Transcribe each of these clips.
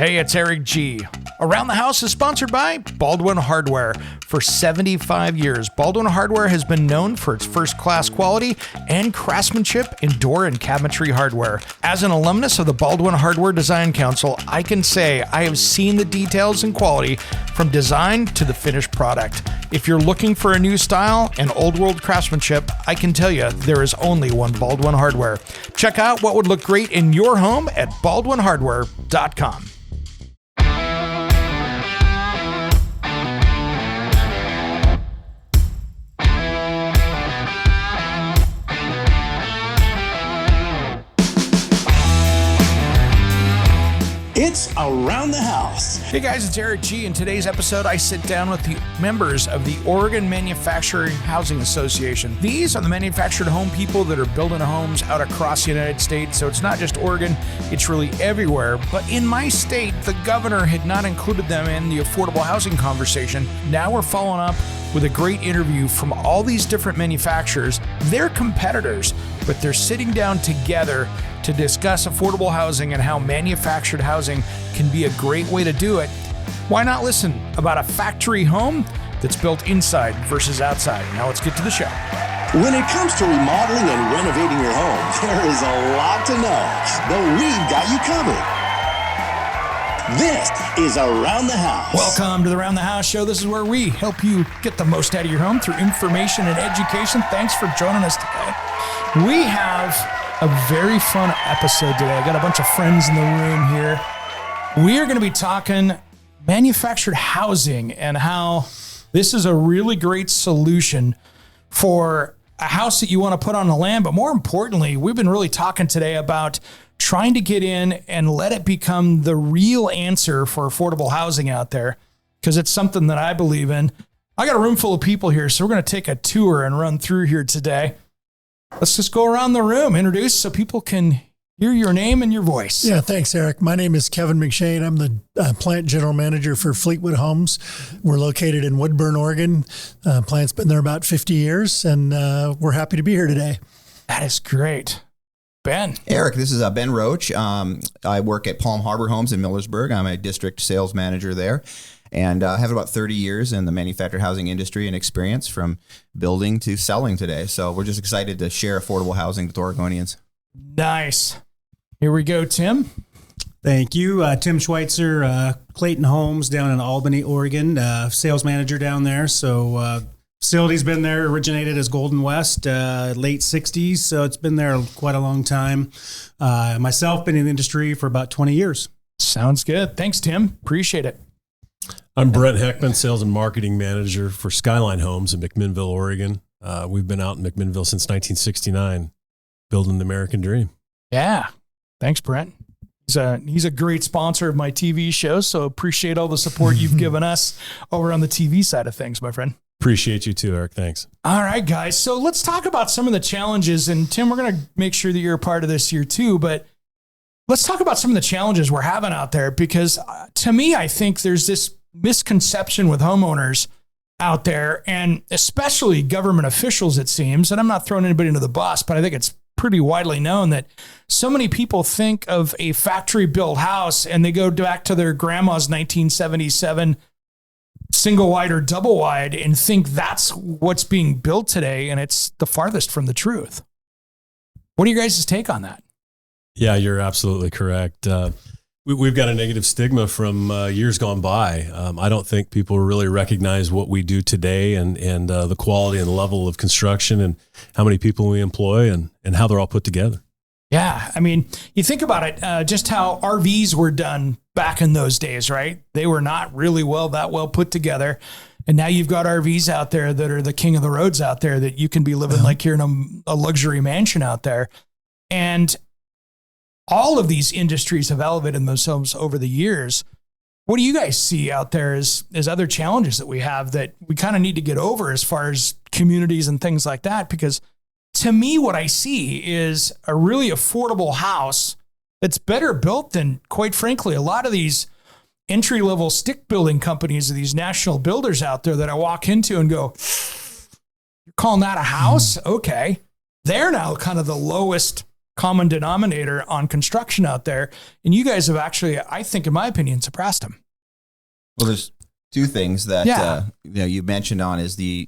Hey, it's Eric G. Around the House is sponsored by Baldwin Hardware. For 75 years, Baldwin Hardware has been known for its first-class quality and craftsmanship in door and cabinetry hardware. As an alumnus of the Baldwin Hardware Design Council, I can say I have seen the details and quality from design to the finished product. If you're looking for a new style and old-world craftsmanship, I can tell you there is only one Baldwin Hardware. Check out what would look great in your home at baldwinhardware.com. It's Around the House. Hey guys, it's Eric G. In today's episode, I sit down with the members of the Oregon Manufactured Housing Association. These are the manufactured home people that are building homes out across the United States. So it's not just Oregon, it's really everywhere. But in my state, the governor had not included them in the affordable housing conversation. Now we're following up with a great interview from all these different manufacturers. They're competitors, but they're sitting down together to discuss affordable housing and how manufactured housing can be a great way to do it. Why not listen about a factory home that's built inside versus outside? Now let's get to the show. When it comes to remodeling and renovating your home, there is a lot to know, but we've got you covered. This is Around the House. Welcome to the Around the House show. This is where we help you get the most out of your home through information and education. Thanks for joining us today. We have a very fun episode today. I got a bunch of friends in the room here. We are going to be talking manufactured housing and how this is a really great solution for a house that you want to put on the land. But more importantly, we've been really talking today about trying to get in and let it become the real answer for affordable housing out there, because it's something that I believe in. I got a room full of people here, so we're going to take a tour and run through here today. Let's just go around the room, introduce so people can hear your name and your voice. Yeah, thanks, Eric. My name is Kevin McShane. I'm the plant general manager for Fleetwood Homes. We're located in Woodbrun, Oregon. Plant's been there about 50 years, and we're happy to be here today. That is great. Ben. Eric, this is Ben Roche. I work at Palm Harbor Homes in Millersburg. I'm a district sales manager there. And I have about 30 years in the manufactured housing industry and experience from building to selling today. So we're just excited to share affordable housing with Oregonians. Nice. Here we go, Tim. Thank you. Tim Schweitzer, Clayton Homes down in Albany, Oregon, sales manager down there. So facility's been there, originated as Golden West, late 60s. So it's been there quite a long time. Myself, been in the industry for about 20 years. Sounds good. Thanks, Tim. Appreciate it. I'm Brent Heckman, Sales and Marketing Manager for Skyline Homes in McMinnville, Oregon. We've been out in McMinnville since 1969, building the American dream. Yeah. Thanks, Brent. He's a great sponsor of my TV show, so appreciate all the support you've given us over on the TV side of things, my friend. Appreciate you too, Eric. Thanks. All right, guys. So let's talk about some of the challenges. And Tim, we're going to make sure that you're a part of this here too, but let's talk about some of the challenges we're having out there, because to me, I think there's this misconception with homeowners out there, and especially government officials, it seems, and I'm not throwing anybody under the bus, but I think it's pretty widely known that so many people think of a factory built house and they go back to their grandma's 1977 single wide or double wide and think that's what's being built today. And it's the farthest from the truth. What are your guys' take on that? Yeah, you're absolutely correct. We've got a negative stigma from years gone by. I don't think people really recognize what we do today and the quality and level of construction and how many people we employ and how they're all put together. Yeah. I mean, you think about it, just how RVs were done back in those days, right? They were not really that well put together. And now you've got RVs out there that are the king of the roads out there that you can be living like you're in a luxury mansion out there. And all of these industries have elevated themselves over the years. What do you guys see out there as other challenges that we have that we kind of need to get over as far as communities and things like that? Because to me, what I see is a really affordable house that's better built than, quite frankly, a lot of these entry-level stick building companies or these national builders out there that I walk into and go, you're calling that a house? Okay. They're now kind of the lowest common denominator on construction out there. And you guys have actually, I think, in my opinion, surpassed them. Well, there's two things that Yeah. you mentioned on is the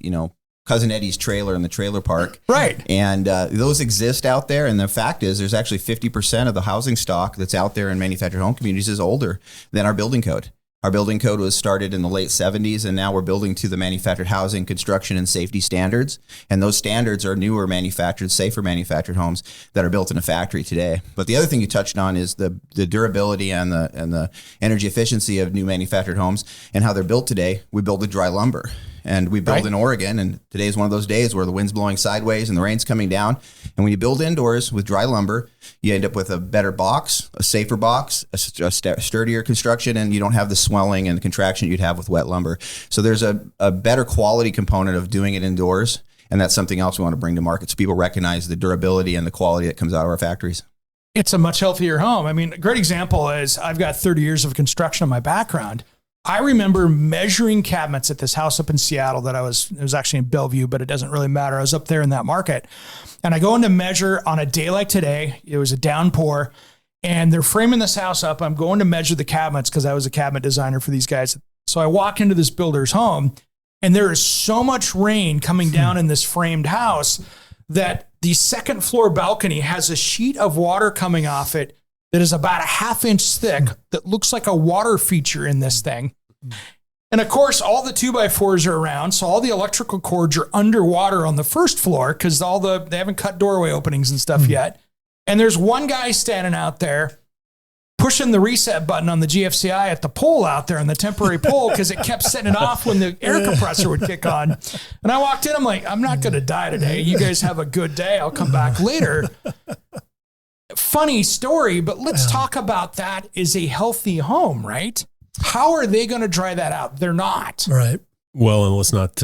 Cousin Eddie's trailer in the trailer park. Right. And those exist out there. And the fact is there's actually 50% of the housing stock that's out there in manufactured home communities is older than our building code. Our building code was started in the late 70s, and now we're building to the manufactured housing, construction, and safety standards. And those standards are newer manufactured, safer manufactured homes that are built in a factory today. But the other thing you touched on is the durability and the energy efficiency of new manufactured homes and how they're built today. We build with dry lumber. And we build in Oregon, and today is one of those days where the wind's blowing sideways and the rain's coming down. And when you build indoors with dry lumber, you end up with a better box, a safer box, a sturdier construction, and you don't have the swelling and the contraction you'd have with wet lumber. So there's a better quality component of doing it indoors, and that's something else we want to bring to market so people recognize the durability and the quality that comes out of our factories. It's a much healthier home. I mean, a great example is I've got 30 years of construction in my background. I remember measuring cabinets at this house up in Seattle it was actually in Bellevue, but it doesn't really matter. I was up there in that market, and I go in to measure on a day like today. It was a downpour, and they're framing this house up. I'm going to measure the cabinets because I was a cabinet designer for these guys. So I walk into this builder's home, and there is so much rain coming down in this framed house that the second floor balcony has a sheet of water coming off it that is about a half-inch thick that looks like a water feature in this thing. And of course, all the 2x4s are around, so all the electrical cords are underwater on the first floor because they haven't cut doorway openings and stuff yet. And there's one guy standing out there pushing the reset button on the GFCI at the pole out there on the temporary pole because it kept setting it off when the air compressor would kick on. And I walked in, I'm like, I'm not going to die today. You guys have a good day. I'll come back later. Funny story, but let's talk about that as a healthy home, right? How are they going to dry that out? They're not. Right. Well, and let's not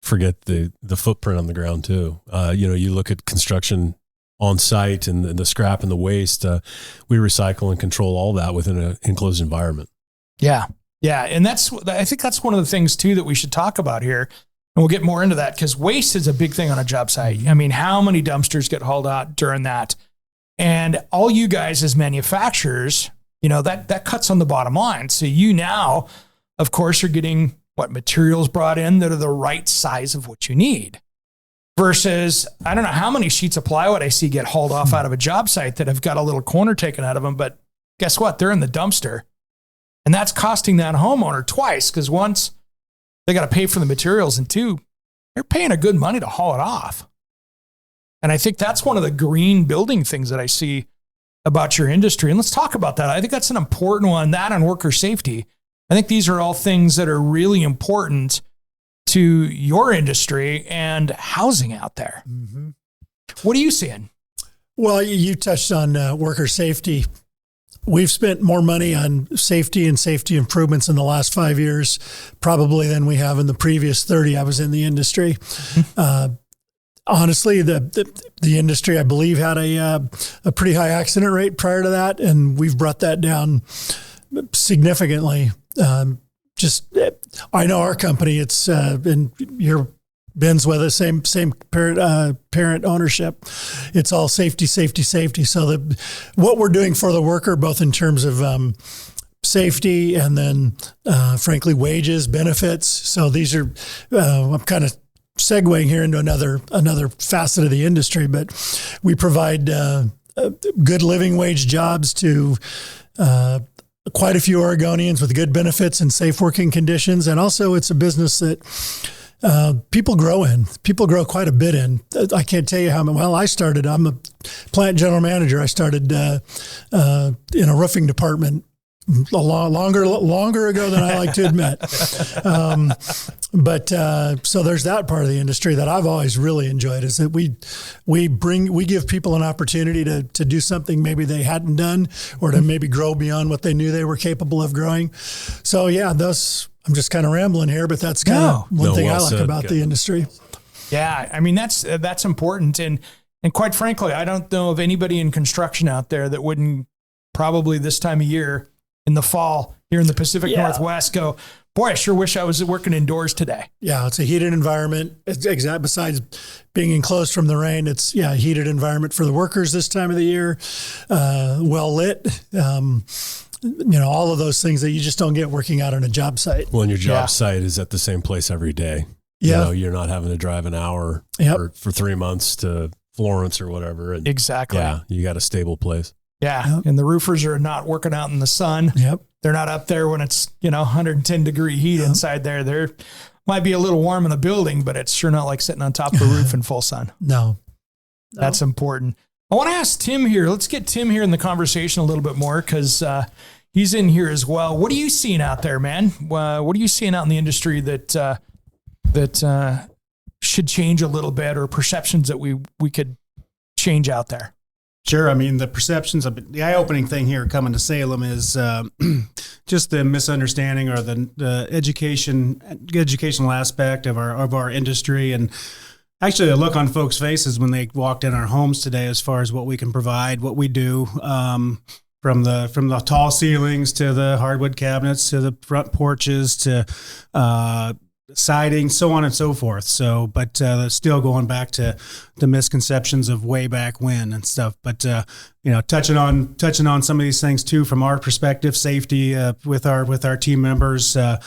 forget the footprint on the ground too. You look at construction on site and the scrap and the waste. We recycle and control all that within an enclosed environment. Yeah. Yeah. And I think that's one of the things too that we should talk about here. And we'll get more into that because waste is a big thing on a job site. I mean, how many dumpsters get hauled out during that? And all you guys as manufacturers, that cuts on the bottom line. So you now, of course, are getting materials brought in that are the right size of what you need. Versus, I don't know how many sheets of plywood I see get hauled off out of a job site that have got a little corner taken out of them. But guess what? They're in the dumpster. And that's costing that homeowner twice because once they got to pay for the materials and two, they're paying a good money to haul it off. And I think that's one of the green building things that I see about your industry. And let's talk about that. I think that's an important one, that and worker safety. I think these are all things that are really important to your industry and housing out there. Mm-hmm. What are you seeing? Well, you touched on worker safety. We've spent more money on safety and safety improvements in the last 5 years, probably than we have in the previous 30 I was in the industry. Mm-hmm. Honestly, the industry, I believe, had a pretty high accident rate prior to that, and we've brought that down significantly. I know our company, it's and your Ben's with us, same parent ownership. It's all safety. So what we're doing for the worker, both in terms of safety and then, frankly, wages, benefits. So these are, I'm kind of segueing here into another facet of the industry, but we provide good living wage jobs to quite a few Oregonians with good benefits and safe working conditions. And also it's a business that people grow in. People grow quite a bit in. I can't tell you how many. Well, I'm a plant general manager. I started in a roofing department longer ago than I like to admit. But so there's that part of the industry that I've always really enjoyed, is that we give people an opportunity to do something maybe they hadn't done, or to maybe grow beyond what they knew they were capable of growing. So yeah, I'm just kind of rambling here, but that's kind of one thing I like about the industry. Yeah. I mean, that's important. And quite frankly, I don't know of anybody in construction out there that wouldn't probably this time of year in the fall here in the Pacific Northwest go, boy, I sure wish I was working indoors today. Yeah, it's a heated environment. It's besides being enclosed from the rain, it's a heated environment for the workers this time of the year, well lit. All of those things that you just don't get working out on a job site. Well, and your job site is at the same place every day. Yeah. You're not having to drive an hour for 3 months to Florence or whatever. And exactly. Yeah, you got a stable place. Yeah. Yep. And the roofers are not working out in the sun. Yep. They're not up there when it's, 110 degree heat inside there. There might be a little warm in the building, but it's sure not like sitting on top of the roof in full sun. No. That's important. I want to ask Tim here. Let's get Tim here in the conversation a little bit more because he's in here as well. What are you seeing out there, man? What are you seeing out in the industry that should change a little bit, or perceptions that we could change out there? Sure. I mean, the perceptions of the eye-opening thing here coming to Salem is just the misunderstanding or the educational aspect of our industry, and actually a look on folks' faces when they walked in our homes today as far as what we can provide, what we do, from the tall ceilings to the hardwood cabinets to the front porches to siding, so on and so forth. So, but still going back to the misconceptions of way back when and stuff. But touching on some of these things too from our perspective, safety with our team members, the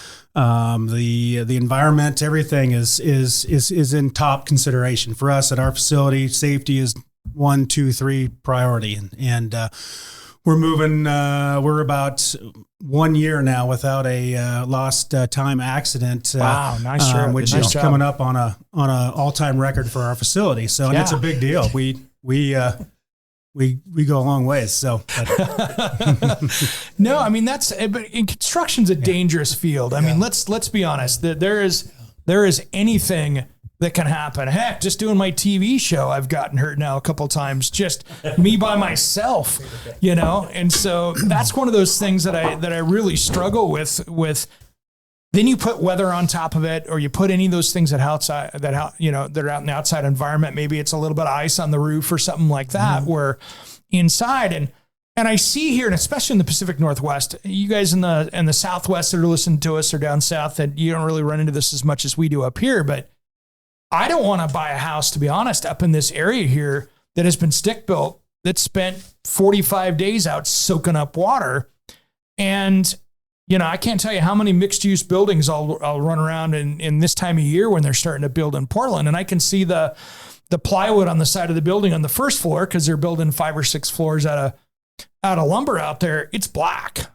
environment, everything is in top consideration for us at our facility. Safety is 1, 2, 3 priority, and we're moving. We're about 1 year now without a lost time accident. Wow, nice job. Which nice is job. coming up on a all-time record for our facility. So and it's a big deal. We go a long ways. So no, I mean but construction's a dangerous field. I mean, let's be honest. There is anything that can happen. Heck, just doing my TV show, I've gotten hurt now a couple times, just me by myself, And so that's one of those things that I really struggle with. Then you put weather on top of it, or you put any of those things that are out in the outside environment. Maybe it's a little bit of ice on the roof or something like that, where inside and I see here, and especially in the Pacific Northwest, you guys in the Southwest that are listening to us or down south, that you don't really run into this as much as we do up here, but I don't want to buy a house, to be honest, up in this area here that has been stick built, that spent 45 days out soaking up water. And, I can't tell you how many mixed use buildings I'll run around in this time of year when they're starting to build in Portland. And I can see the plywood on the side of the building on the first floor, because they're building 5 or 6 floors out of lumber out there. It's black,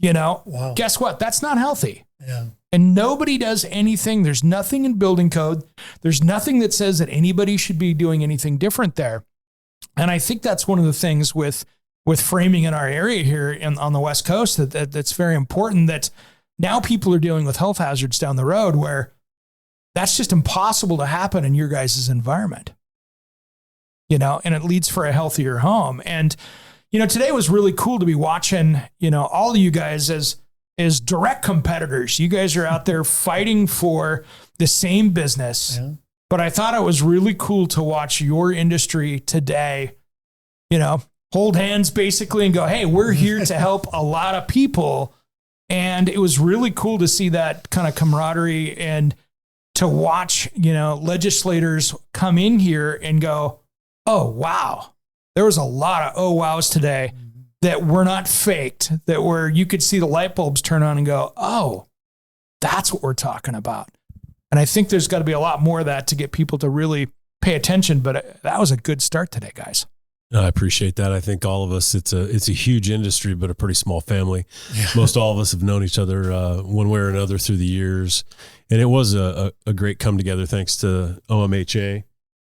Wow. Guess what? That's not healthy. Yeah. And nobody does anything. There's nothing in building code. There's nothing that says that anybody should be doing anything different there. And I think that's one of the things with framing in our area here on the West Coast that's very important, that now people are dealing with health hazards down the road where that's just impossible to happen in your guys' environment, and it leads for a healthier home. And, today was really cool to be watching, all of you guys as direct competitors. You guys are out there fighting for the same business. Yeah. But I thought it was really cool to watch your industry today, hold hands basically and go, hey, we're here to help a lot of people. And it was really cool to see that kind of camaraderie and to watch, legislators come in here and go, oh, wow. There was a lot of oh wows today that were not faked, that were, you could see the light bulbs turn on and go, oh, that's what we're talking about. And I think there's got to be a lot more of that to get people to really pay attention. But that was a good start today, guys. I appreciate that. I think all of us, it's a huge industry, but a pretty small family. Yeah. Most all of us have known each other one way or another through the years. And it was a great come together thanks to OMHA.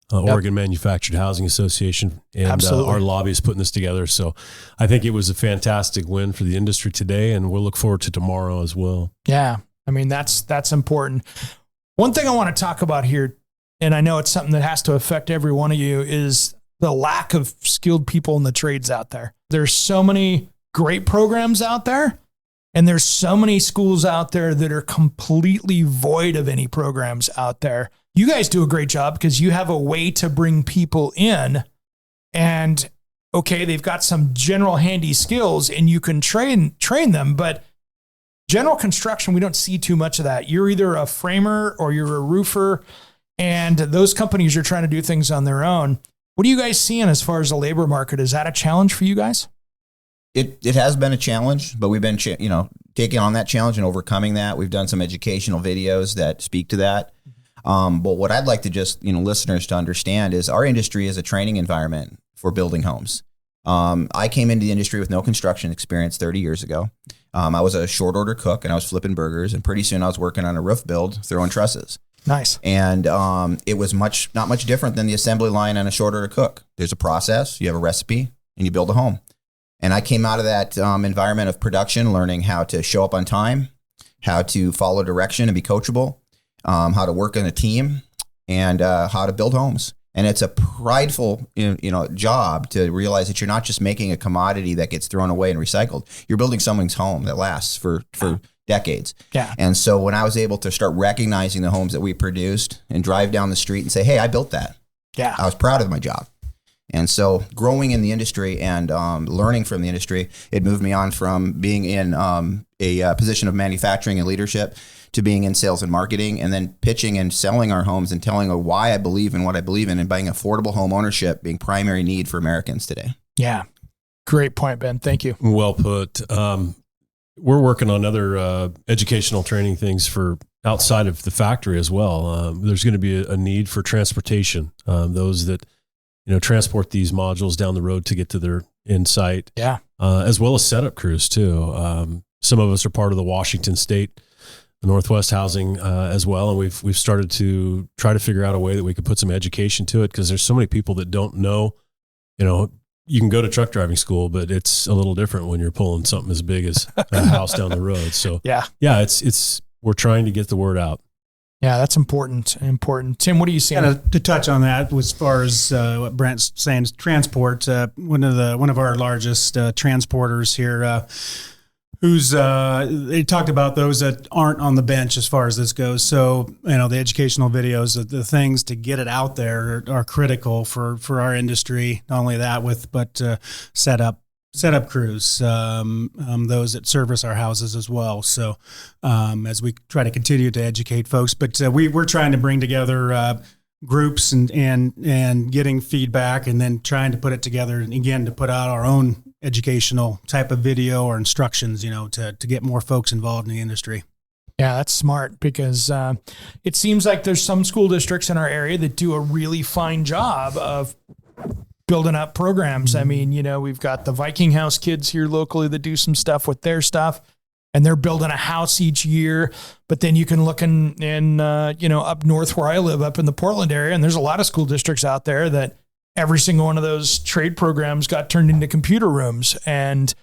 Oregon Manufactured Housing Association, and our lobbyist putting this together. So I think it was a fantastic win for the industry today, and we'll look forward to tomorrow as well. Yeah. I mean, that's important. One thing I want to talk about here, and I know it's something that has to affect every one of you, is the lack of skilled people in the trades out there. There's so many great programs out there, and there's so many schools out there that are completely void of any programs out there. You guys do a great job because you have a way to bring people in, and okay, they've got some general handy skills and you can train them, but general construction, we don't see too much of that. You're either a framer or you're a roofer, and those companies are trying to do things on their own. What are you guys seeing as far as the labor market? Is that a challenge for you guys? It has been a challenge, but we've been, taking on that challenge and overcoming that. We've done some educational videos that speak to that. But what I'd like to just, listeners to understand is our industry is a training environment for building homes. I came into the industry with no construction experience 30 years ago. I was a short order cook and I was flipping burgers, and pretty soon I was working on a roof build, throwing trusses. Nice. And it was not much different than the assembly line on a short order cook. There's a process, you have a recipe, and you build a home. And I came out of that environment of production, learning how to show up on time, how to follow direction and be coachable, how to work in a team, and how to build homes. And it's a prideful, job to realize that you're not just making a commodity that gets thrown away and recycled. You're building someone's home that lasts for decades. Yeah. And so when I was able to start recognizing the homes that we produced and drive down the street and say, hey, I built that. Yeah. I was proud of my job. And so growing in the industry and learning from the industry, it moved me on from being in a position of manufacturing and leadership to being in sales and marketing, and then pitching and selling our homes and telling why I believe in what I believe in, and buying affordable home ownership being primary need for Americans today. Yeah. Great point, Ben. Thank you. Well put. We're working on other educational training things for outside of the factory as well. There's going to be a need for transportation. Those that, transport these modules down the road to get to their end site. Yeah. As well as setup crews too. Some of us are part of the Washington State, the Northwest Housing as well. And we've started to try to figure out a way that we could put some education to it, because there's so many people that don't know, you can go to truck driving school, but it's a little different when you're pulling something as big as a house down the road. So yeah, we're trying to get the word out. Yeah, that's important. Tim, what do you see? To touch on that, as far as what Brent's saying, is transport. One of our largest transporters here, they talked about those that aren't on the bench as far as this goes. So, the educational videos, the things to get it out there are critical for our industry. Not only that, but setup crews, those that service our houses as well. So, as we try to continue to educate folks, but we're trying to bring together groups and getting feedback, and then trying to put it together, and again, to put out our own educational type of video or instructions, to get more folks involved in the industry. Yeah, that's smart, because it seems like there's some school districts in our area that do a really fine job of building up programs. I mean, we've got the Viking House kids here locally that do some stuff with their stuff, and they're building a house each year. But then you can look in up north where I live, up in the Portland area, and there's a lot of school districts out there that every single one of those trade programs got turned into computer rooms. And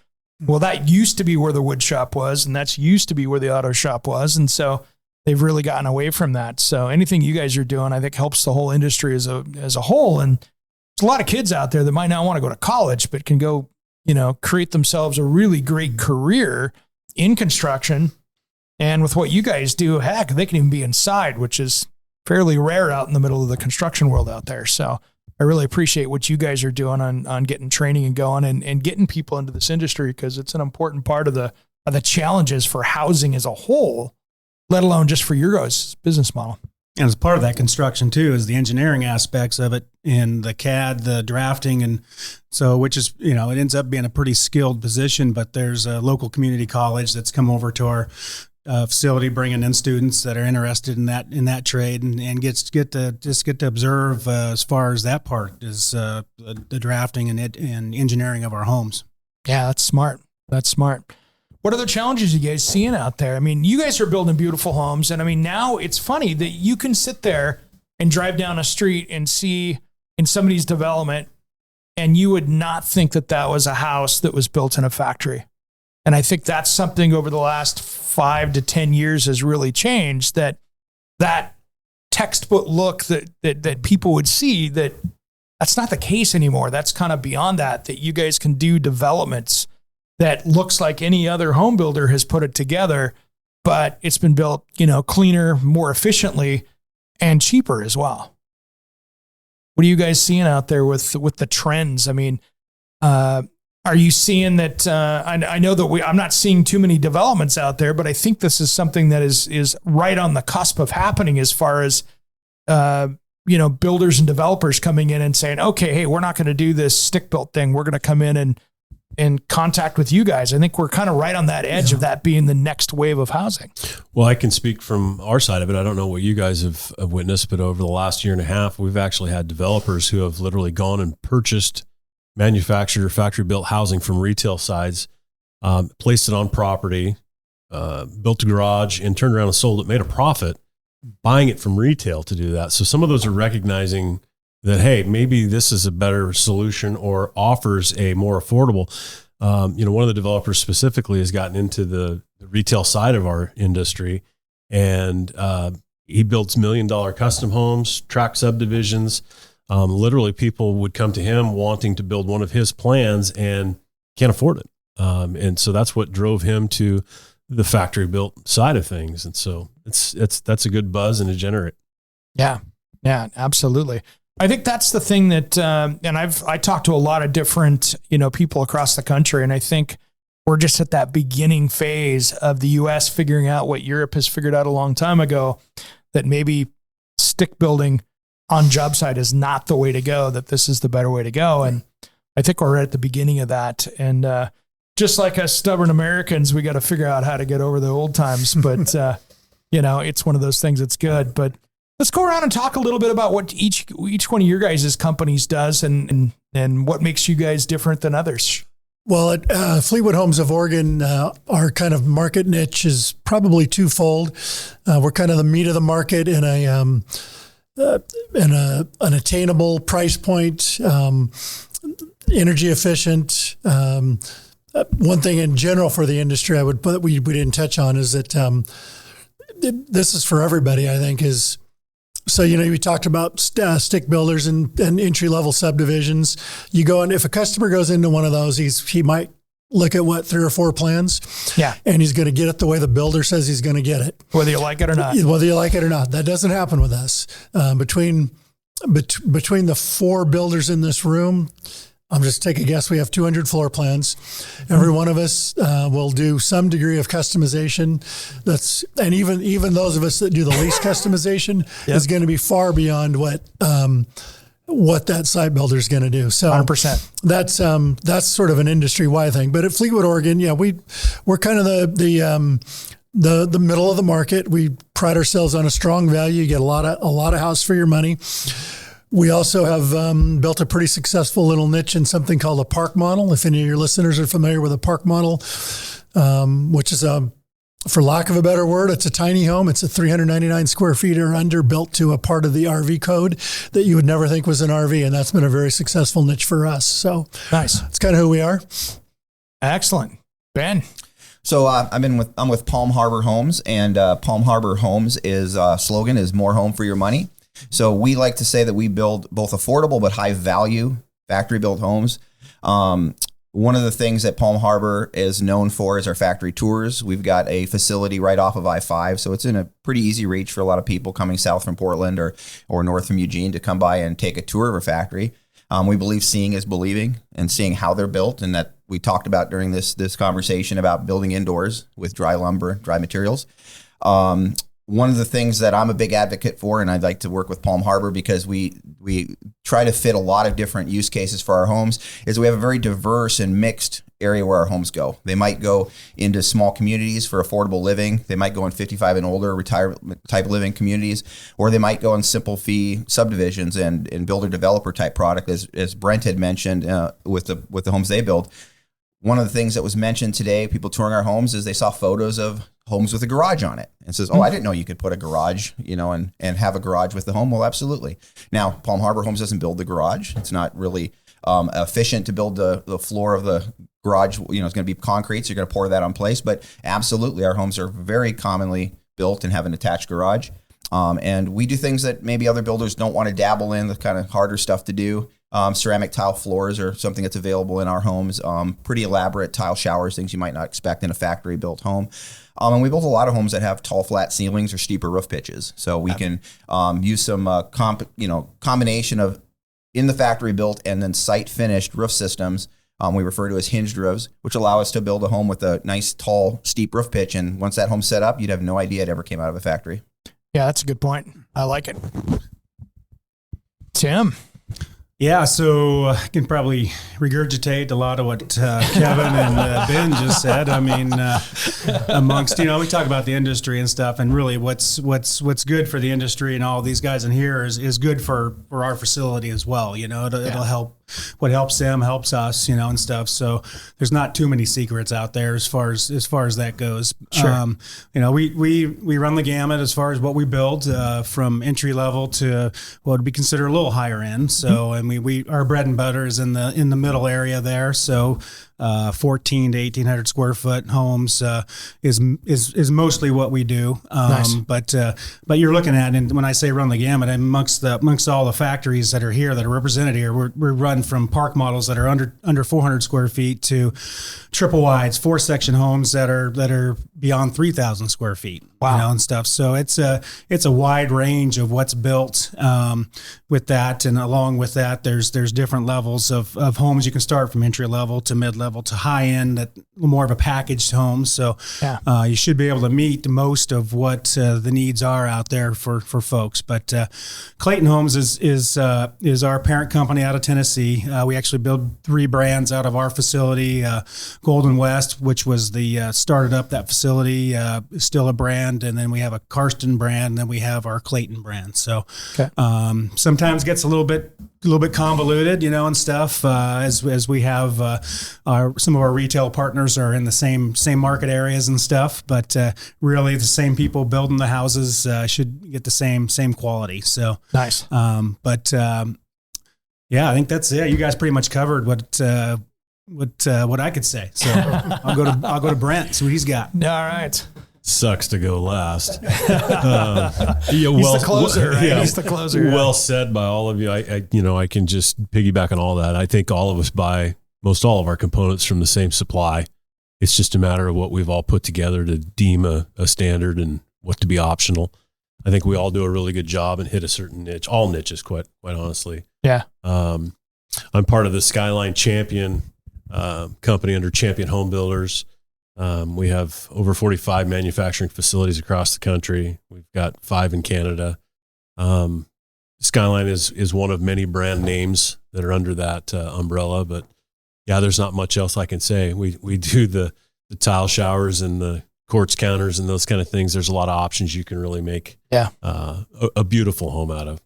well, that used to be where the wood shop was, and that's used to be where the auto shop was. And so they've really gotten away from that. So anything you guys are doing, I think, helps the whole industry as a whole. And there's a lot of kids out there that might not want to go to college, but can go, create themselves a really great career in construction. And with what you guys do, heck, they can even be inside, which is fairly rare out in the middle of the construction world out there. So I really appreciate what you guys are doing on getting training and going and getting people into this industry, because it's an important part of the challenges for housing as a whole, let alone just for your guys' business model. And as part of that construction too is the engineering aspects of it, in the CAD, the drafting, and so, which is, it ends up being a pretty skilled position. But there's a local community college that's come over to our facility, bringing in students that are interested in that trade, and get to observe as far as that part is the drafting and engineering of our homes. Yeah, that's smart. What other challenges are you guys seeing out there? I mean, you guys are building beautiful homes, and I mean, now it's funny that you can sit there and drive down a street and see in somebody's development, and you would not think that was a house that was built in a factory. And I think that's something over the last 5 to 10 years has really changed, that textbook look that people would see, that's not the case anymore. That's kind of beyond that you guys can do developments that looks like any other home builder has put it together, but it's been built, cleaner, more efficiently, and cheaper as well. What are you guys seeing out there with the trends? I mean, Are you seeing that? I know that I'm not seeing too many developments out there, but I think this is something that is right on the cusp of happening as far as, builders and developers coming in and saying, okay, hey, we're not going to do this stick built thing. We're going to come in and contact with you guys. I think we're kind of right on that edge of that being the next wave of housing. Well, I can speak from our side of it. I don't know what you guys have witnessed, but over the last year and a half, we've actually had developers who have literally gone and purchased manufactured or factory built housing from retail sides, placed it on property, built a garage and turned around and sold it, made a profit buying it from retail to do that. So some of those are recognizing that, hey, maybe this is a better solution or offers a more affordable. One of the developers specifically has gotten into the retail side of our industry, and he builds $1 million custom homes, tract subdivisions. Literally people would come to him wanting to build one of his plans and can't afford it. And so that's what drove him to the factory built side of things. And so that's a good buzz and a generate. Yeah, absolutely. I think that's the thing that, and I talked to a lot of different, people across the country, and I think we're just at that beginning phase of the U.S. figuring out what Europe has figured out a long time ago, that maybe stick building on job site is not the way to go, that this is the better way to go. And I think we're right at the beginning of that. And just like us stubborn Americans, we got to figure out how to get over the old times. But, it's one of those things that's good. But let's go around and talk a little bit about what each one of your guys' companies does and what makes you guys different than others. Well, at Fleetwood Homes of Oregon, our kind of market niche is probably twofold. We're kind of the meat of the market in an attainable price point, energy efficient. One thing in general for the industry we didn't touch on is that this is for everybody, I think, is. So, we talked about stick builders and entry level subdivisions. You go in, if a customer goes into one of those, he might look at 3 or 4 plans. Yeah. And he's going to get it the way the builder says he's going to get it. Whether you like it or not. That doesn't happen with us. Between the 4 builders in this room, I'm just take a guess. We have 200 floor plans. Every one of us will do some degree of customization. And even those of us that do the least customization is going to be far beyond what that site builder is going to do. So 100%. That's sort of an industry wide thing. But at Fleetwood, Oregon, we're kind of the middle of the market. We pride ourselves on a strong value. You get a lot of house for your money. We also have built a pretty successful little niche in something called a park model. If any of your listeners are familiar with a park model, which is for lack of a better word, it's a tiny home. It's a 399 square feet or under, built to a part of the RV code that you would never think was an RV. And that's been a very successful niche for us. So nice. It's kind of who we are. Excellent. Ben. So I'm with Palm Harbor Homes, and Palm Harbor Homes slogan is more home for your money. So we like to say that we build both affordable but high value factory built homes. One of the things that Palm Harbor is known for is our factory tours. We've got a facility right off of I-5, so it's in a pretty easy reach for a lot of people coming south from Portland or north from Eugene to come by and take a tour of a factory. We believe seeing is believing, and seeing how they're built, and that we talked about during this conversation about building indoors with dry lumber, dry materials. One of the things that I'm a big advocate for, and I'd like to work with Palm Harbor because we try to fit a lot of different use cases for our homes, is we have a very diverse and mixed area where our homes go. They might go into small communities for affordable living. They might go in 55 and older retirement type living communities, or they might go in simple fee subdivisions and builder developer type product, as Brent had mentioned with the homes they build. One of the things that was mentioned today, people touring our homes, is they saw photos of homes with a garage on it, and says, "Oh, I didn't know you could put a garage, and have a garage with the home." Well, absolutely. Now, Palm Harbor Homes doesn't build the garage. It's not really efficient to build the floor of the garage. It's going to be concrete, so you're going to pour that on place. But absolutely, our homes are very commonly built and have an attached garage. And we do things that maybe other builders don't want to dabble in, the kind of harder stuff to do. Ceramic tile floors are something that's available in our homes. Pretty elaborate tile showers, things you might not expect in a factory built home. And we built a lot of homes that have tall, flat ceilings or steeper roof pitches. So we can use some combination of in the factory built and then site finished roof systems we refer to as hinged roofs, which allow us to build a home with a nice, tall, steep roof pitch. And once that home's set up, you'd have no idea it ever came out of a factory. Yeah, that's a good point. I like it. Tim? Yeah, so I can probably regurgitate a lot of what Kevin and Ben just said. I mean, amongst, we talk about the industry and stuff, and really what's good for the industry and all these guys in here is good for our facility as well. It'll help. What helps them helps us, and stuff. So there's not too many secrets out there as far as that goes. Sure. We run the gamut as far as what we build, from entry level to what would be considered a little higher end. So, and we our bread and butter is in the middle area there. So, 14 to 1,800 square foot homes is mostly what we do. Nice. But you're looking at, and when I say run the gamut, amongst all the factories that are here that are represented here, we're run from park models that are under 400 square feet to triple wides, 4-section homes that are beyond 3,000 square feet. Wow. And stuff. So it's a wide range of what's built with that, and along with that, there's different levels of homes. You can start from entry level to mid level to high end, that more of a packaged home. So you should be able to meet most of what the needs are out there for folks. But Clayton Homes is our parent company out of Tennessee. We actually build 3 brands out of our facility. Golden West, which was the started up that facility, is still a brand. And then we have a Karsten brand, and then we have our Clayton brand. So sometimes gets a little bit convoluted, and stuff, as we have some of our retail partners are in the same market areas and stuff, but really the same people building the houses should get the same quality. So nice. Yeah, I think that's it. You guys pretty much covered what I could say. So I'll go to Brent, see what he's got. All right. Sucks to go last. He's the closer, right? Yeah, He's the closer. Well said by all of you. I can just piggyback on all that. I think all of us buy most all of our components from the same supply. It's just a matter of what we've all put together to deem a standard and what to be optional. I think we all do a really good job and hit a certain niche, all niches, quite honestly. Yeah. I'm part of the Skyline Champion company under Champion Home Builders. We have over 45 manufacturing facilities across the country. We've got 5 in Canada. Skyline is one of many brand names that are under that umbrella, but yeah, there's not much else I can say. We do the tile showers and the quartz counters and those kind of things. There's a lot of options you can really make a beautiful home out of.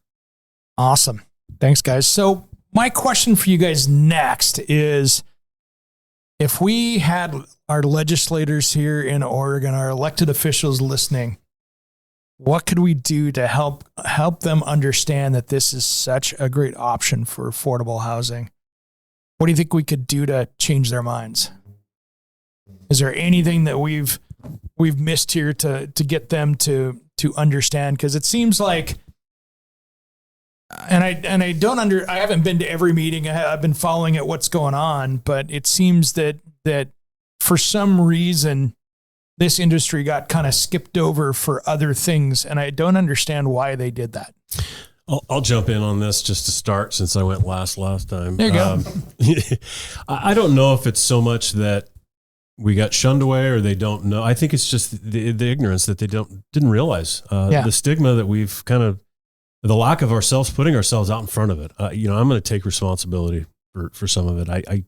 Awesome. Thanks, guys. So my question for you guys next is, if we had our legislators here in Oregon, our elected officials listening, what could we do to help them understand that this is such a great option for affordable housing? What do you think we could do to change their minds? Is there anything that we've missed here to get them to understand? Because it seems like, and I haven't been to every meeting. I've been following it, what's going on, but it seems that for some reason this industry got kind of skipped over for other things, and I don't understand why they did that. I'll jump in on this just to start, since I went last time. There you go. I don't know if it's so much that we got shunned away or they don't know. I think it's just the ignorance that they didn't realize. The stigma that we've the lack of putting ourselves out in front of it. I'm going to take responsibility for some of it.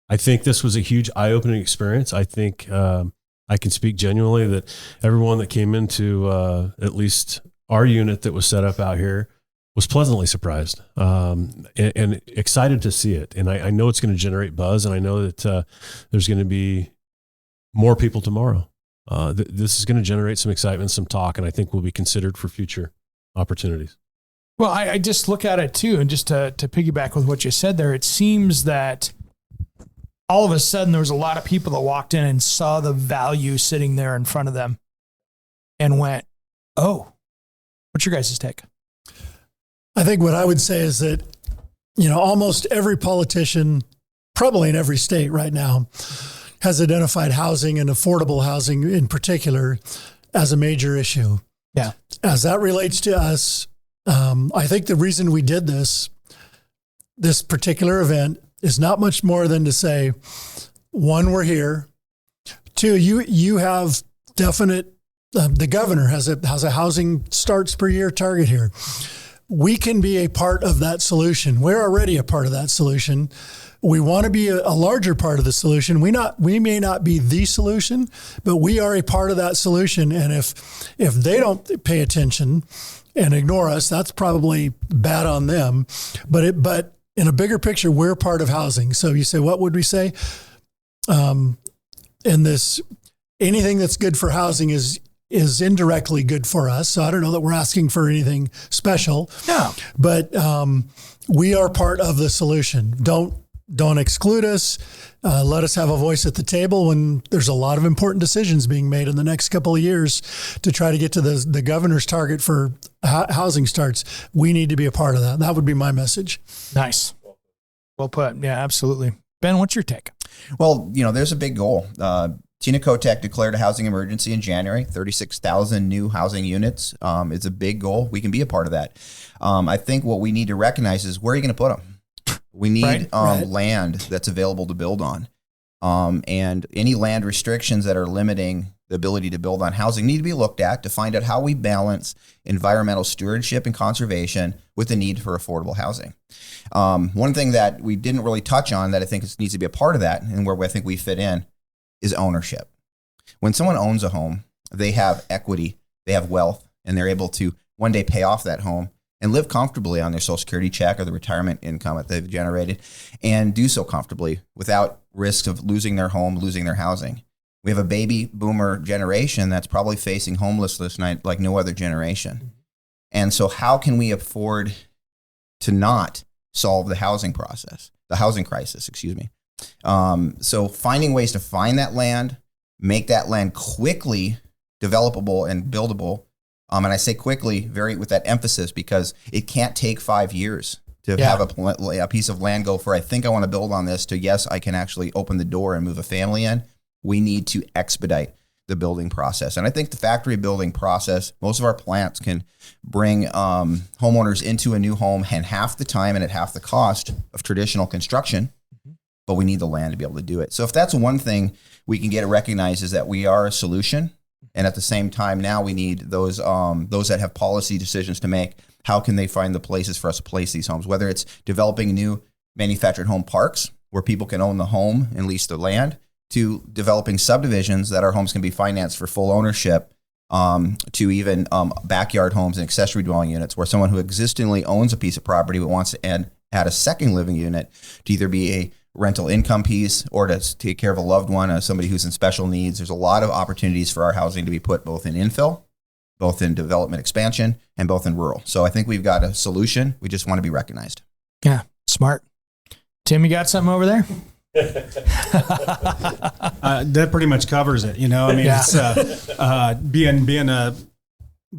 I think this was a huge eye-opening experience. I think I can speak genuinely that everyone that came into at least our unit that was set up out here was pleasantly surprised and excited to see it. And I know it's going to generate buzz, and I know that there's going to be more people tomorrow. This is going to generate some excitement, some talk, and I think will be considered for future opportunities. Well, I just look at it too, and just to piggyback with what you said there, it seems that all of a sudden there was a lot of people that walked in and saw the value sitting there in front of them and went, oh, what's your guys' take? I think what I would say is that, almost every politician, probably in every state right now, has identified housing and affordable housing in particular as a major issue. Yeah. As that relates to us, I think the reason we did this particular event is not much more than to say, one, we're here. Two, you have definite, the governor has a housing starts per year target here. We can be a part of that solution. We're already a part of that solution. We want to be a larger part of the solution. We may not be the solution, but we are a part of that solution. And if they don't pay attention and ignore us, that's probably bad on them. But in a bigger picture, we're part of housing. So you say, what would we say? In this, anything that's good for housing is indirectly good for us. So I don't know that we're asking for anything special. No. But we are part of the solution. Don't exclude us. Let us have a voice at the table when there's a lot of important decisions being made in the next couple of years to try to get to the governor's target for housing starts. We need to be a part of that. That would be my message. Nice. Well put. Yeah, absolutely. Ben, what's your take? Well, there's a big goal. Tina Kotek declared a housing emergency in January, 36,000 new housing units. It's a big goal. We can be a part of that. I think what we need to recognize is, where are you going to put them? We need land that's available to build on. And any land restrictions that are limiting the ability to build on housing need to be looked at to find out how we balance environmental stewardship and conservation with the need for affordable housing. One thing that we didn't really touch on that I think needs to be a part of that, and where I think we fit in, is ownership. When someone owns a home, they have equity, they have wealth, and they're able to one day pay off that home and live comfortably on their Social Security check or the retirement income that they've generated, and do so comfortably without risk of losing their home, losing their housing. We have a baby boomer generation that's probably facing homelessness like no other generation. And so how can we afford to not solve the housing crisis, excuse me. So finding ways to find that land, make that land quickly developable and buildable. And I say quickly, with that emphasis, because it can't take 5 years to have a piece of land go for, I think I want to build on this, to, yes, I can actually open the door and move a family in. We need to expedite the building process. And I think the factory building process, most of our plants can bring homeowners into a new home in half the time and at half the cost of traditional construction. But we need the land to be able to do it. So if that's one thing we can get it recognized, is that we are a solution. And at the same time, now we need those that have policy decisions to make. How can they find the places for us to place these homes? Whether it's developing new manufactured home parks where people can own the home and lease the land, to developing subdivisions that our homes can be financed for full ownership, to even backyard homes and accessory dwelling units where someone who existingly owns a piece of property but wants to add a second living unit to either be a rental income piece or to take care of a loved one, somebody who's in special needs. There's a lot of opportunities for our housing to be put both in infill, both in development expansion, and both in rural. So I think we've got a solution. We just want to be recognized. Yeah, smart. Tim, you got something over there? That pretty much covers it. It's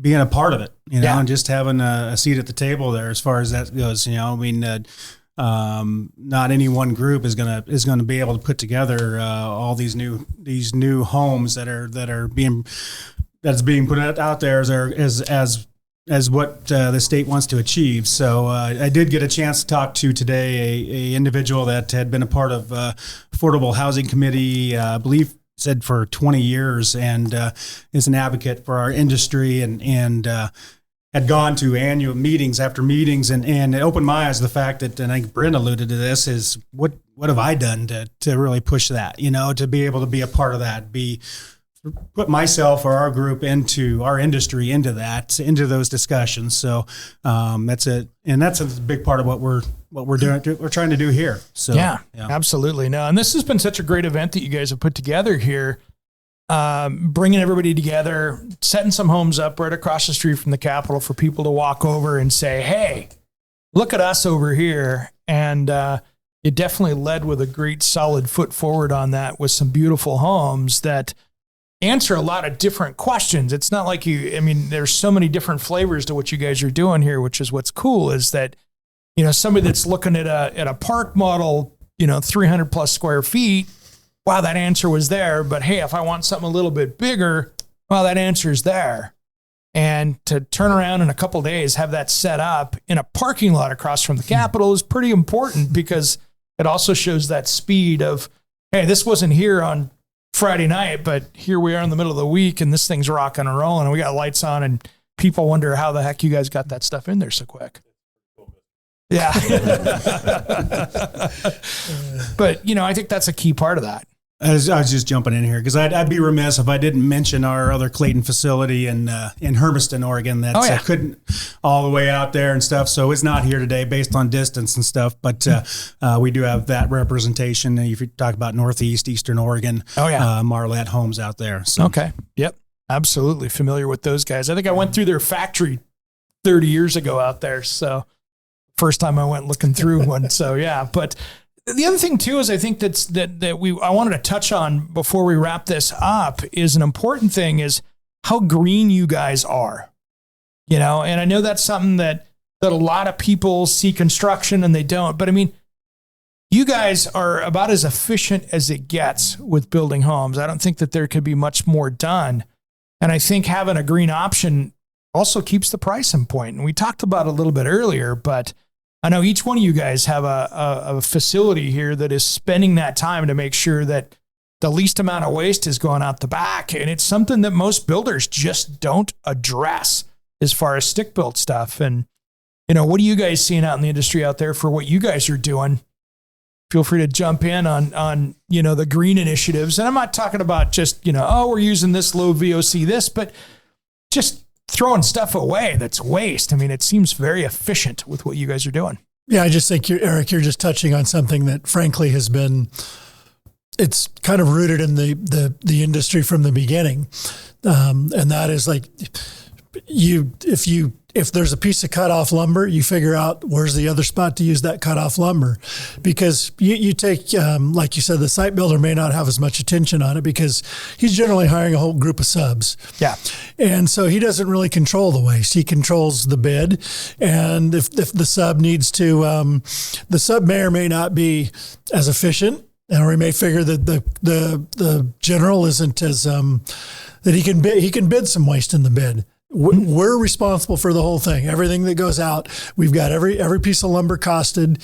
being a part of it, and just having a seat at the table there as far as that goes. Not any one group is gonna be able to put together all these new homes that's being put out there as what the state wants to achieve. So I did get a chance to talk to today a individual that had been a part of Affordable Housing Committee, I believe said for 20 years, and is an advocate for our industry, and had gone to annual meetings after meetings, and it opened my eyes to the fact that, and I think Brent alluded to this, is what have I done to really push that, to be able to be a part of that, put myself or our group into our industry, into those discussions. So that's a big part of what we're doing. We're trying to do here. So yeah, absolutely. No, and this has been such a great event that you guys have put together here, bringing everybody together, setting some homes up right across the street from the Capitol for people to walk over and say, "Hey, look at us over here." And you definitely led with a great solid foot forward on that, with some beautiful homes that answer a lot of different questions. It's not like there's so many different flavors to what you guys are doing here, which is what's cool, is that, somebody that's looking at a park model, 300 plus square feet, wow, that answer was there. But hey, if I want something a little bit bigger, well, that answer is there. And to turn around in a couple of days, have that set up in a parking lot across from the Capitol is pretty important, because it also shows that speed of, hey, this wasn't here on Friday night, but here we are in the middle of the week and this thing's rocking and rolling and we got lights on and people wonder how the heck you guys got that stuff in there so quick. Yeah. But, I think that's a key part of that. I was just jumping in here because I'd be remiss if I didn't mention our other Clayton facility in Hermiston, Oregon. That's couldn't all the way out there and stuff. So it's not here today based on distance and stuff. But we do have that representation. If you talk about Northeast, Eastern Oregon, Marlette Homes out there. So. Okay. Yep. Absolutely familiar with those guys. I think I went through their factory 30 years ago out there. So first time I went looking through one. So yeah, but the other thing too is I think I wanted to touch on before we wrap this up is an important thing is how green you guys are, and I know that's something that a lot of people see construction and they don't, but I mean, you guys are about as efficient as it gets with building homes. I don't think that there could be much more done. And I think having a green option also keeps the price in point. And we talked about it a little bit earlier, but I know each one of you guys have a facility here that is spending that time to make sure that the least amount of waste is going out the back. And it's something that most builders just don't address as far as stick built stuff. And, what are you guys seeing out in the industry out there for what you guys are doing? Feel free to jump in on the green initiatives. And I'm not talking about just, we're using this low VOC this, but just throwing stuff away that's waste. I mean, it seems very efficient with what you guys are doing. Yeah, I just think, Eric, you're just touching on something that frankly has been, it's kind of rooted in the industry from the beginning. And that is like, if there's a piece of cut off lumber, you figure out where's the other spot to use that cut off lumber, because you take, like you said, the site builder may not have as much attention on it because he's generally hiring a whole group of subs. Yeah. And so he doesn't really control the waste. He controls the bid. And if the sub needs to, the sub may or may not be as efficient, or he may figure that the general isn't as, that he can bid some waste in the bid. We're responsible for the whole thing. Everything that goes out, we've got every piece of lumber costed.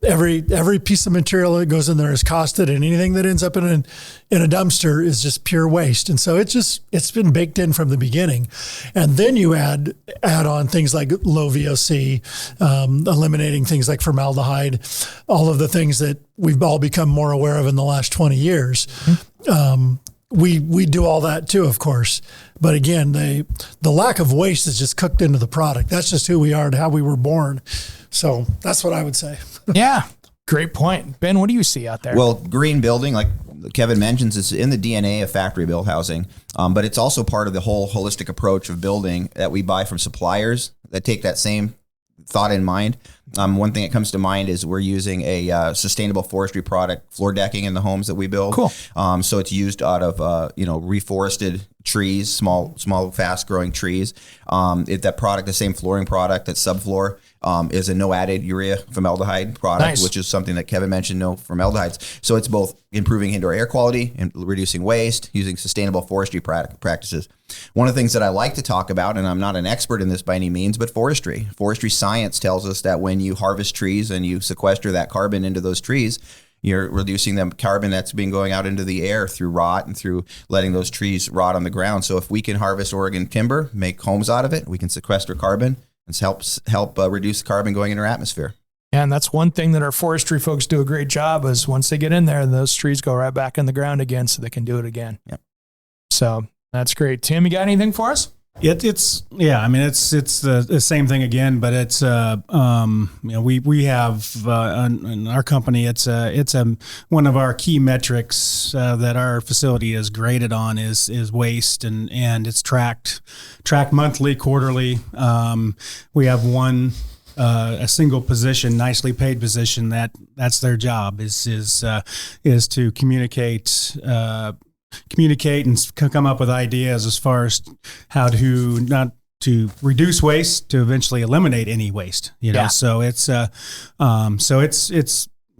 Every piece of material that goes in there is costed, and anything that ends up in a dumpster is just pure waste. And so it's been baked in from the beginning. And then you add on things like low VOC, eliminating things like formaldehyde, all of the things that we've all become more aware of in the last 20 years. We do all that too, of course. But again, the lack of waste is just cooked into the product. That's just who we are and how we were born. So that's what I would say. Yeah, great point. Ben, what do you see out there? Well, green building, like Kevin mentions, is in the DNA of factory built housing, but it's also part of the whole holistic approach of building that we buy from suppliers that take that same thought in mind. One thing that comes to mind is we're using a sustainable forestry product, floor decking in the homes that we build. Cool. So it's used out of reforested trees, small, fast growing trees. That product, the same flooring product, that subfloor, is a no added urea formaldehyde product, which is something that Kevin mentioned, no formaldehydes. So it's both improving indoor air quality and reducing waste, using sustainable forestry practices. One of the things that I like to talk about, and I'm not an expert in this by any means, but forestry science tells us that when you harvest trees and you sequester that carbon into those trees, you're reducing the carbon that's been going out into the air through rot and through letting those trees rot on the ground. So if we can harvest Oregon timber, make homes out of it, we can sequester carbon and help reduce the carbon going into our atmosphere. And that's one thing that our forestry folks do a great job is once they get in there, those trees go right back in the ground again so they can do it again. Yep. So that's great. Tim, you got anything for us? It's the same thing again, but it's we have in our company it's one of our key metrics that our facility is graded on is waste, and it's tracked monthly, quarterly. We have one a single position, nicely paid position that's their job is to communicate and come up with ideas as far as how to not to reduce waste to eventually eliminate any waste. So it's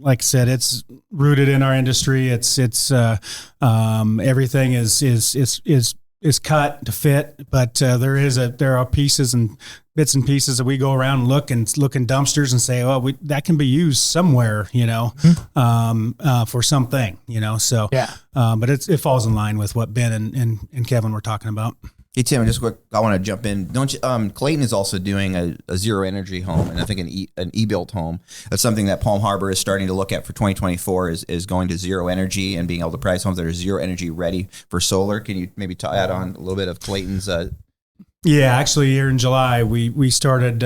like I said, it's rooted in our industry. It's everything is is cut to fit, but there are pieces and bits and pieces that we go around and look in dumpsters and say, oh, that can be used somewhere, for something, So Yeah. But it falls in line with what Ben and Kevin were talking about. Hey Tim, just quick, I want to jump in. Don't you? Clayton is also doing a zero energy home, and I think an e-built home. That's something that Palm Harbor is starting to look at for 2024. Is going to zero energy and being able to price homes that are zero energy ready for solar. Can you maybe add on a little bit of Clayton's? Yeah, actually, here in July, we started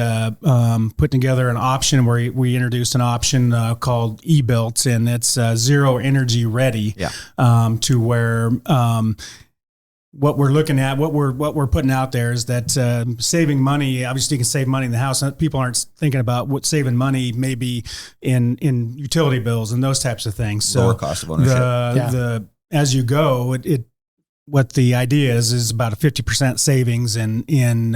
putting together an option where we introduced an option called e-built, and it's zero energy ready. Yeah. To where. What we're looking at, what we're putting out there is that saving money. Obviously, you can save money in the house. People aren't thinking about what saving money maybe in utility bills and those types of things. So lower cost of ownership. As you go, what the idea is about a 50% savings in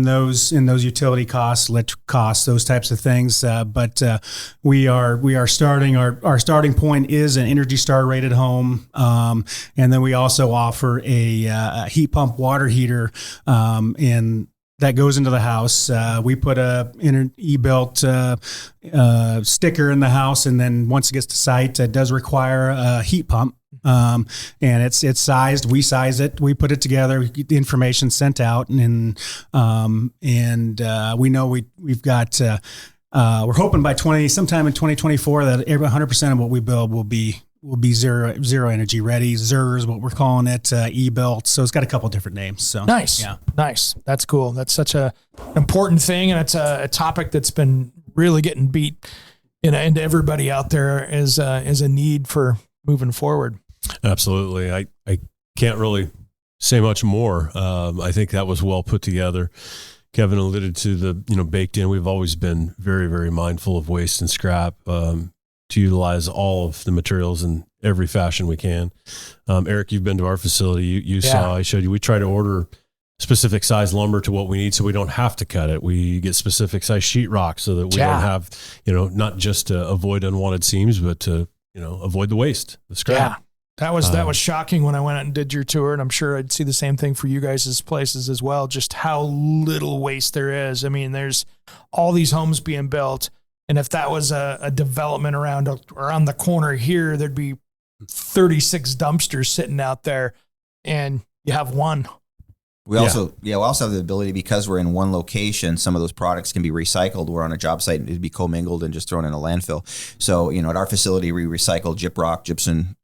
those utility costs, electric costs, those types of things. But we are starting. Our starting point is an Energy Star rated home, and then we also offer a heat pump water heater, and that goes into the house. We put a e-built sticker in the house, and then once it gets to site, it does require a heat pump. And it's sized. We size it. We put it together. We get the information sent out, and we know we've got. We're hoping by sometime in 2024 that 100% of what we build will be zero energy ready. ZER is what we're calling it. E-built. So it's got a couple different names. So nice. Yeah. Nice. That's cool. That's such a important thing, and it's a topic that's been really getting beat into everybody out there as a need for moving forward. Absolutely. I can't really say much more. I think that was well put together. Kevin alluded to the, baked in. We've always been very, very mindful of waste and scrap, to utilize all of the materials in every fashion we can. Eric, you've been to our facility. You saw, I showed you, we try to order specific size lumber to what we need so we don't have to cut it. We get specific size sheetrock so that we don't have, not just to avoid unwanted seams, but to, avoid the waste, the scrap. Yeah. That was shocking when I went out and did your tour, and I'm sure I'd see the same thing for you guys' places as well, just how little waste there is. I mean, there's all these homes being built, and if that was a development around the corner here, there'd be 36 dumpsters sitting out there, and you have one. We also have the ability, because we're in one location, some of those products can be recycled. We're on a job site and it'd be commingled and just thrown in a landfill. So, at our facility, we recycle gyprock, gypsum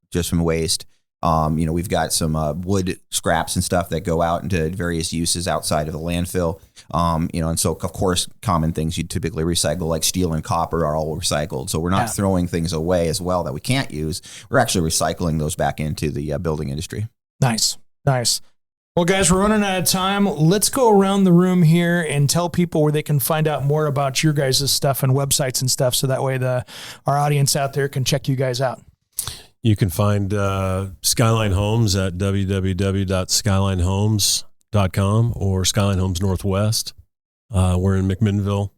waste. We've got some wood scraps and stuff that go out into various uses outside of the landfill. And so, of course, common things you'd typically recycle, like steel and copper, are all recycled. So we're not throwing things away as well that we can't use. We're actually recycling those back into the building industry. Nice. Well, guys, we're running out of time. Let's go around the room here and tell people where they can find out more about your guys' stuff and websites and stuff, so that way our audience out there can check you guys out. You can find Skyline Homes at www.skylinehomes.com or Skyline Homes Northwest. We're in McMinnville.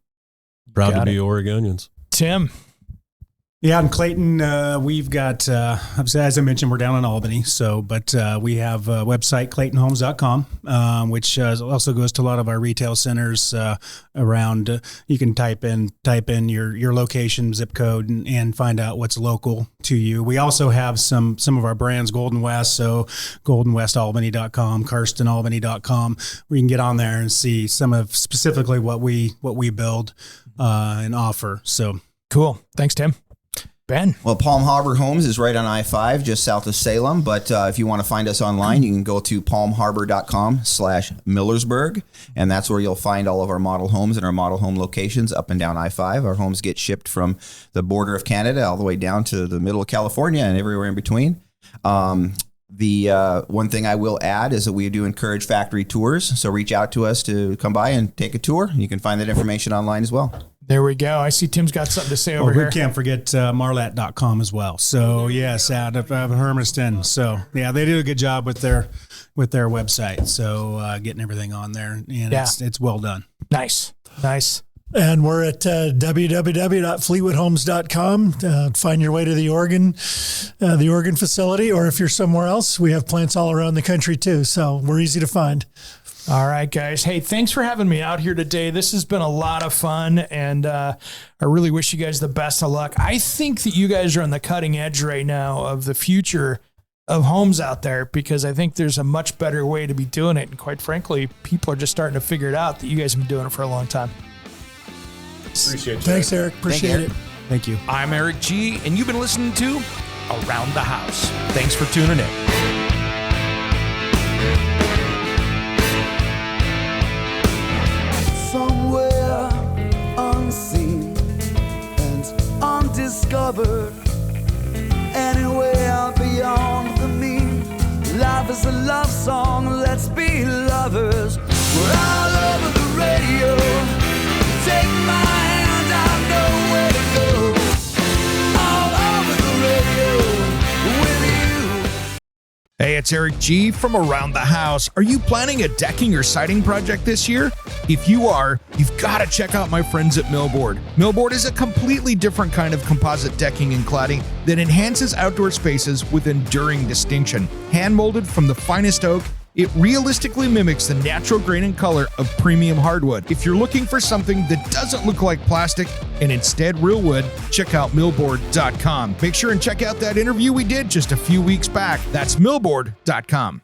Proud to be Oregonians. Tim. Yeah, in Clayton, we've got, as I mentioned, we're down in Albany. but we have a website, claytonhomes.com, which also goes to a lot of our retail centers around. You can type in your location, zip code, and find out what's local to you. We also have some of our brands, Golden West, so goldenwestalbany.com, carstonalbany.com, where you can get on there and see some of specifically what we build and offer. So cool. Thanks, Tim. Ben. Well, Palm Harbor Homes is right on I-5, just south of Salem. But if you want to find us online, you can go to palmharbor.com/Millersburg. And that's where you'll find all of our model homes and our model home locations up and down I-5. Our homes get shipped from the border of Canada all the way down to the middle of California and everywhere in between. The one thing I will add is that we do encourage factory tours. So reach out to us to come by and take a tour. You can find that information online as well. There we go. I see Tim's got something to say over here. We can't forget marlat.com as well. So yes, out of Hermiston. So yeah, they do a good job with their website. So getting everything on there, and it's well done. Nice. And we're at www.fleetwoodhomes.com. Find your way to the Oregon facility, or if you're somewhere else, we have plants all around the country too. So we're easy to find. All right, guys. Hey, thanks for having me out here today. This has been a lot of fun, and I really wish you guys the best of luck. I think that you guys are on the cutting edge right now of the future of homes out there, because I think there's a much better way to be doing it. And quite frankly, people are just starting to figure it out that you guys have been doing it for a long time. Appreciate you. Thanks, Eric. Appreciate it. Thank you. I'm Eric G., and you've been listening to Around the House. Thanks for tuning in. Somewhere unseen and undiscovered, anywhere beyond the mean. Life is a love song, let's be lovers. We're all over the radio. Take my hand, I know where to go. All over the radio with you. Hey, it's Eric G. from Around the House. Are you planning a decking or siding project this year? If you are, you've got to check out my friends at Millboard. Millboard is a completely different kind of composite decking and cladding that enhances outdoor spaces with enduring distinction. Hand-molded from the finest oak, it realistically mimics the natural grain and color of premium hardwood. If you're looking for something that doesn't look like plastic and instead real wood, check out millboard.com. Make sure and check out that interview we did just a few weeks back. That's millboard.com.